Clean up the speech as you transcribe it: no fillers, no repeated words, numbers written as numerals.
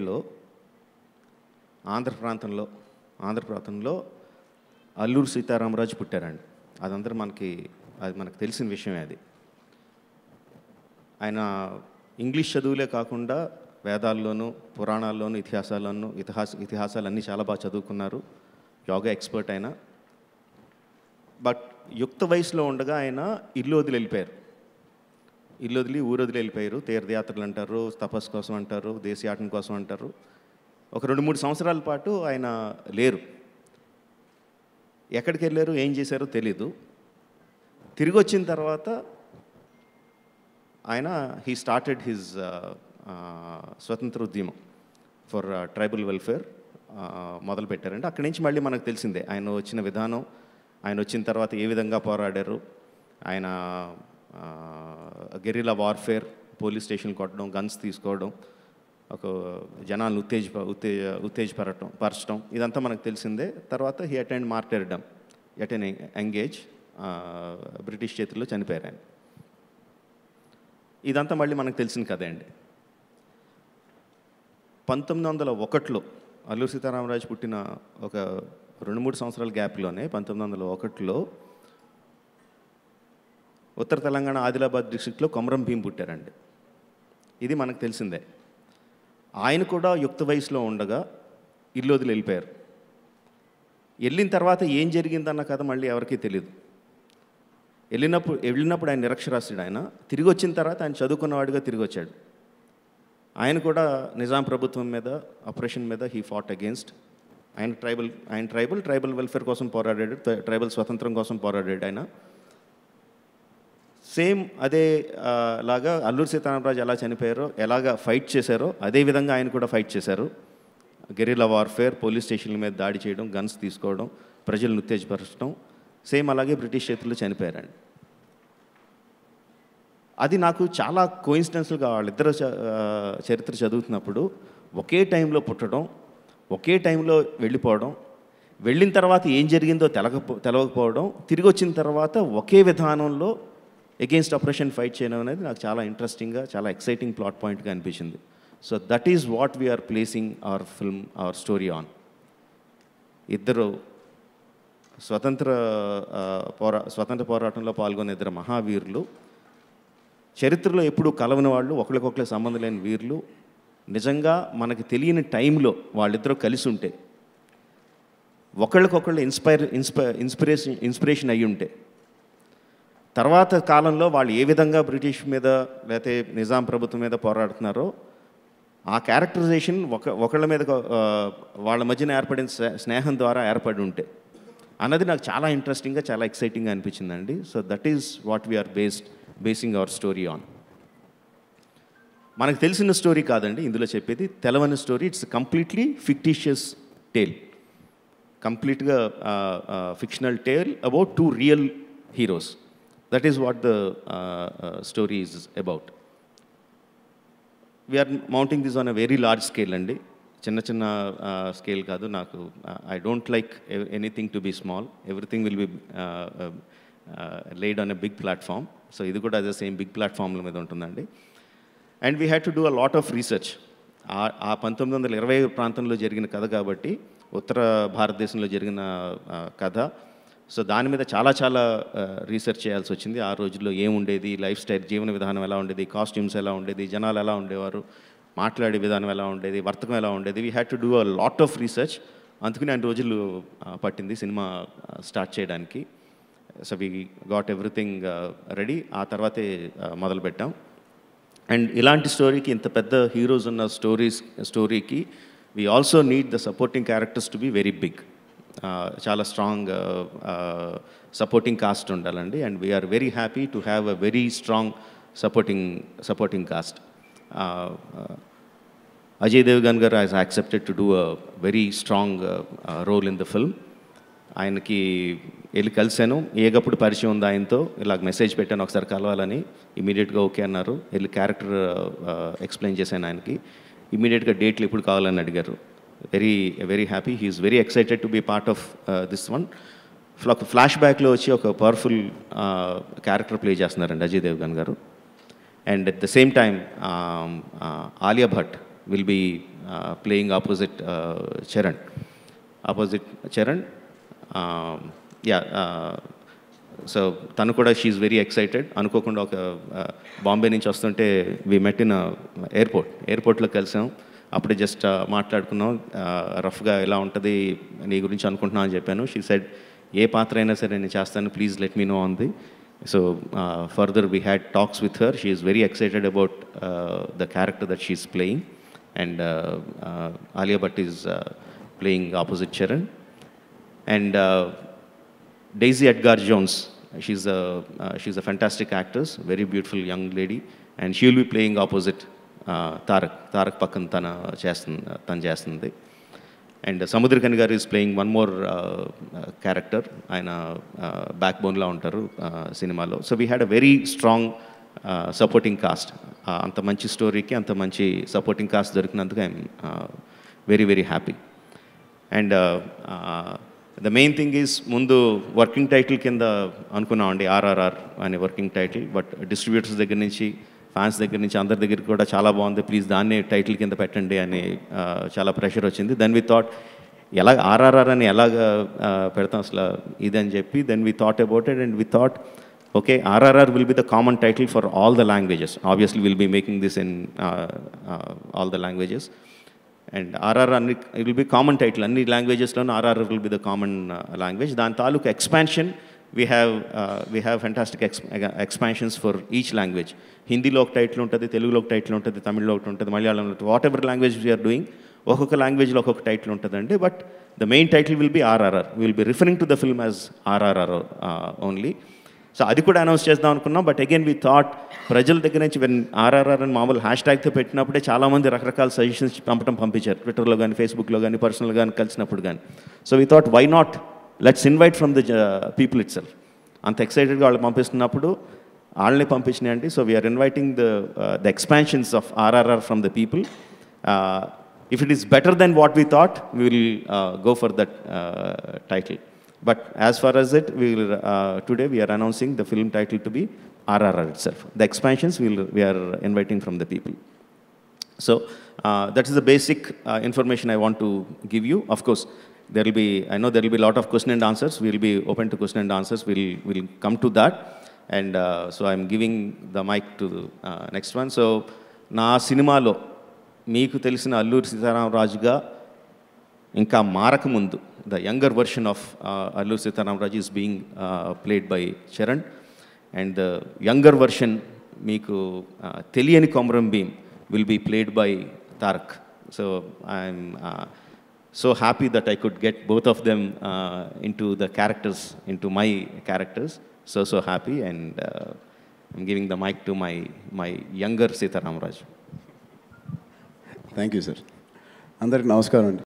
లో ఆంధ్ర ప్రాంతంలో అల్లూరి సీతారామరాజు పుట్టారండి. అది మనకు తెలిసిన విషయమే. అది ఆయన ఇంగ్లీష్ చదువులే కాకుండా వేదాల్లోనూ పురాణాల్లోనూ ఇతిహాసాలన్నీ చాలా బాగా చదువుకున్నారు. యోగా ఎక్స్పర్ట్ ఆయన. బట్ యుక్త వయసులో ఉండగా ఆయన ఇల్లు వదిలి ఊరు వదిలి వెళ్ళిపోయారు. తీర్థయాత్రలు అంటారు, తపస్సు కోసం అంటారు, దేశయాటన కోసం అంటారు. ఒక 2-3 సంవత్సరాల పాటు ఆయన లేరు. ఎక్కడికి వెళ్ళారు, ఏం చేశారో తెలీదు. తిరిగి వచ్చిన తర్వాత ఆయన హీ స్టార్టెడ్ హిజ్ స్వతంత్ర ఉద్యమం ఫర్ ట్రైబల్ వెల్ఫేర్ మొదలుపెట్టారంటే అక్కడి నుంచి మళ్ళీ మనకు తెలిసిందే ఆయన వచ్చిన విధానం. ఆయన వచ్చిన తర్వాత ఏ విధంగా పోరాడారు. ఆయన గెరిల్లా వార్ఫేర్, పోలీస్ స్టేషన్ కొట్టడం, గన్స్ తీసుకోవడం, ఒక జనాలను ఉత్తేజపరచడం, ఇదంతా మనకు తెలిసిందే. తర్వాత he attend మార్టర్డమ్ at N young age. British చేతుల్లో చనిపోయారు ఆయన. ఇదంతా మళ్ళీ మనకు తెలిసిన కథే అండి. 1901లో అల్లూరి సీతారామరాజు పుట్టిన ఒక 2-3 సంవత్సరాల గ్యాప్లోనే 1901లో ఉత్తర తెలంగాణ ఆదిలాబాద్ డిస్ట్రిక్ట్లో కొమరం భీం పుట్టారండి. ఇది మనకు తెలిసిందే. ఆయన కూడా యుక్త వయసులో ఉండగా ఇల్లు వదిలి వెళ్ళిపోయారు. వెళ్ళిన తర్వాత ఏం జరిగిందన్న కథ మళ్ళీ ఎవరికీ తెలియదు. వెళ్ళినప్పుడు ఆయన నిరక్షరాస్యుడు. ఆయన తిరిగి వచ్చిన తర్వాత ఆయన చదువుకున్నవాడిగా తిరిగి వచ్చాడు. ఆయన కూడా నిజాం ప్రభుత్వం మీద, ఆపరేషన్ మీద హీ ఫాట్ అగేన్స్ట్. ఆయన ట్రైబల్ వెల్ఫేర్ కోసం పోరాడాడు, ట్రైబల్ స్వతంత్రం కోసం పోరాడాడు ఆయన. సేమ్ అదే లాగా అల్లూరి సీతారామరాజు ఎలా చనిపోయారో, ఎలాగా ఫైట్ చేశారో అదేవిధంగా ఆయన కూడా ఫైట్ చేశారు. గెరిల్లా వార్ఫేర్, పోలీస్ స్టేషన్ల మీద దాడి చేయడం, గన్స్ తీసుకోవడం, ప్రజలను ఉత్తేజపరచడం, సేమ్ అలాగే బ్రిటిష్ చేతుల్లో చనిపోయారండి. అది నాకు చాలా కోయిన్సిడెన్స్గా వాళ్ళిద్దరు చరిత్ర చదువుతున్నప్పుడు ఒకే టైంలో పుట్టడం, ఒకే టైంలో వెళ్ళిపోవడం, వెళ్ళిన తర్వాత ఏం జరిగిందో తెలవకపోవడం, తిరిగి వచ్చిన తర్వాత ఒకే విధానంలో అగెయిన్స్ట్ ఆపరేషన్ ఫైట్ చేయడం అనేది నాకు చాలా ఇంట్రెస్టింగ్గా, చాలా ఎక్సైటింగ్ ప్లాట్ పాయింట్గా అనిపించింది. So that is what we are placing our film, our story on. ఇద్దరు స్వతంత్ర పోరాటంలో పాల్గొన్న ఇద్దరు మహావీరులు, చరిత్రలో ఎప్పుడూ కలవని వాళ్ళు, ఒకరికొకరికి సంబంధం లేని వీరులు, నిజంగా మనకి తెలియని టైంలో వాళ్ళిద్దరూ కలిసి ఉంటే, ఒకళ్ళకొకళ్ళు ఇన్స్పిరేషన్ అయ్యి ఉంటే, తర్వాత కాలంలో వాళ్ళు ఏ విధంగా బ్రిటిష్ మీద లేకపోతే నిజాం ప్రభుత్వం మీద పోరాడుతున్నారో ఆ క్యారెక్టరైజేషన్ ఒకళ్ళ మీద వాళ్ళ మధ్యన ఏర్పడిన స్నేహం ద్వారా ఏర్పడి ఉంటే అన్నది నాకు చాలా ఇంట్రెస్టింగ్గా, చాలా ఎక్సైటింగ్గా అనిపించిందండి. So that is what we are basing our story on. మనకు తెలిసిన స్టోరీ కాదండి ఇందులో చెప్పేది, తెలవని story. It's completely fictitious tale, కంప్లీట్గా fictional tale about 2 real heroes. That is what the story is about. We are mounting this on a very large scale andi. Chinna scale kaadu. I don't like anything to be small. Everything will be laid on a big platform. So idu kuda the same big platform lo meeda untundandi. And we had to do a lot of research. ఆ 1920 ప్రాంతంలో జరిగిన కథ కాబట్టి, ఉత్తర భారతదేశంలో జరిగిన కథ. So దాని మీద చాలా రీసెర్చ్ చేయాల్సి వచ్చింది. ఆ రోజుల్లో ఏముండేది, లైఫ్ స్టైల్, జీవన విధానం ఎలా ఉండేది, కాస్ట్యూమ్స్ ఎలా ఉండేది, జనాలు ఎలా ఉండేవారు, మాట్లాడే విధానం ఎలా ఉండేది, వర్తకం ఎలా ఉండేది. We had to do a lot of research. అందుకని 2 రోజులు పట్టింది సినిమా స్టార్ట్ చేయడానికి. So we got everything ready. ఆ తర్వాతే మొదలుపెట్టాం. అండ్ ఇలాంటి స్టోరీకి, ఇంత పెద్ద హీరోస్ ఉన్న స్టోరీకి we also need the supporting characters to be very big. చాలా స్ట్రాంగ్ సపోర్టింగ్ కాస్ట్ ఉండాలండి. And we're very happy to have a very strong supporting cast. Ajay Devgn garu has accepted to do a very strong role in the film. ఆయనకి వెళ్ళి కలిశాను, ఏగప్పుడు పరిచయం ఉంది ఆయనతో, ఇలాగ message పెట్టాను ఒకసారి కలవాలని. ఇమీడియట్గా ఓకే అన్నారు. వెళ్ళి క్యారెక్టర్ ఎక్స్ప్లెయిన్ చేశాను ఆయనకి. ఇమీడియట్గా డేట్లు ఎప్పుడు కావాలని అడిగారు. very happy. He is very excited to be part of this one. ఒక ఫ్లాష్ బ్యాక్లో వచ్చి ఒక పవర్ఫుల్ క్యారెక్టర్ ప్లే చేస్తున్నారండి అజయ్ దేవ్గన్ గారు. And at the same time Alia Bhatt will be playing opposite Charan. Yeah, so తను కూడా షీఈ్ వెరీ ఎక్సైటెడ్. అనుకోకుండా ఒక బాంబే నుంచి వస్తుంటే వి మెట్ ఇన్ ఎయిర్పోర్ట్లో కలిసాం. అప్పుడే జస్ట్ మాట్లాడుకున్నాం, రఫ్గా ఎలా ఉంటుంది నీ గురించి అనుకుంటున్నాం అని చెప్పాను. షీ సెడ్ ఏ పాత్ర అయినా సరే నేను చేస్తాను, please let me know on the. So further we had talks with her. She is very excited about the character that she is playing. And Alia Bhatt is playing opposite Charan. And Daisy Edgar Jones, she's a fantastic actress, very beautiful young lady, and she will be playing opposite Tarak Pakkan tanu chestundi. And Samudrakani garu is playing one more character, ayana backbone la untaru cinema lo. So we had a very strong supporting cast. Anta manchi story ki anta manchi supporting cast dorikinanduku I am very very happy. And the main thing is ముందు working title కింద అనుకున్నామండి, ఆర్ఆర్ఆర్ అనే working title. But distributors దగ్గర నుంచి, fans దగ్గర నుంచి, అందరి దగ్గర కూడా చాలా బాగుంది, ప్లీజ్ దాన్నే టైటిల్ కింద పెట్టండి అని చాలా ప్రెషర్ వచ్చింది. దెన్ వి థాట్ ఎలాగ ఆర్ఆర్ఆర్ అని ఎలాగ పెడతాం అసలు ఇది అని చెప్పి then we thought about it. And we thought okay, RRR will be the common title for all the languages. Obviously will be making this in all the languages. And RRR it will be common title, అన్ని లాంగ్వేజెస్లోనూ RRR will be the common language. దాని తాలూకు expansion we have fantastic expansions for each language. హిందీలో ఒక title ఉంటుంది, తెలుగులో ఒక title ఉంటుంది, తమిళ్లో ఒకటి ఉంటుంది, మలయాళంలో, whatever language we are doing ఒక్కొక్క లాంగ్వేజ్లో ఒక్కొక్క టైటిల్ ఉంటుందండి. But the main title will be RRR. Will be referring to the film as RRR only. So అది కూడా అనౌన్స్ చేద్దాం అనుకున్నాం. బట్ అగైన్ వీ థాట్ ప్రజల దగ్గర నుంచి వెన్ ఆర్ఆర్ఆర్ అని మామూలు హ్యాష్ ట్యాగ్తో పెట్టినప్పుడే చాలామంది రకరకాల సజెషన్స్ పంపించారు, ట్విట్టర్లో కానీ, ఫేస్బుక్లో కానీ, పర్సనల్గా కానీ, కలిసినప్పుడు కానీ. So we thought why not let's invite from the people itself. అంత ఎక్సైటెడ్గా వాళ్ళు పంపిస్తున్నప్పుడు వాళ్ళని పంపించినాయండి. So we're inviting the expansions of RRR from the people. If it is better than what we thought we will go for that title. But as far as it, today we are announcing the film title to be RRR itself. The expansions we are inviting from the people. So that is the basic information I want to give you. Of course, I know there will be a lot of question and answers. We will be open to question and answers. We'll come to that. And so I'm giving the mic to the next one. So na cinema lo meeku telisina Alluri Sitaram ga ఇంకా మారకముందు the younger version of Alluri Sitaramaraju is being played by Charan. And the younger version మీకు తెలియని Komaram Bheem will be played by Tarak. So I'm so happy that I could get both of them into the characters, into my characters. So happy. And I'm giving the mic to my younger Sitaramaraju. Thank you sir. అందరికి నమస్కారం అండి.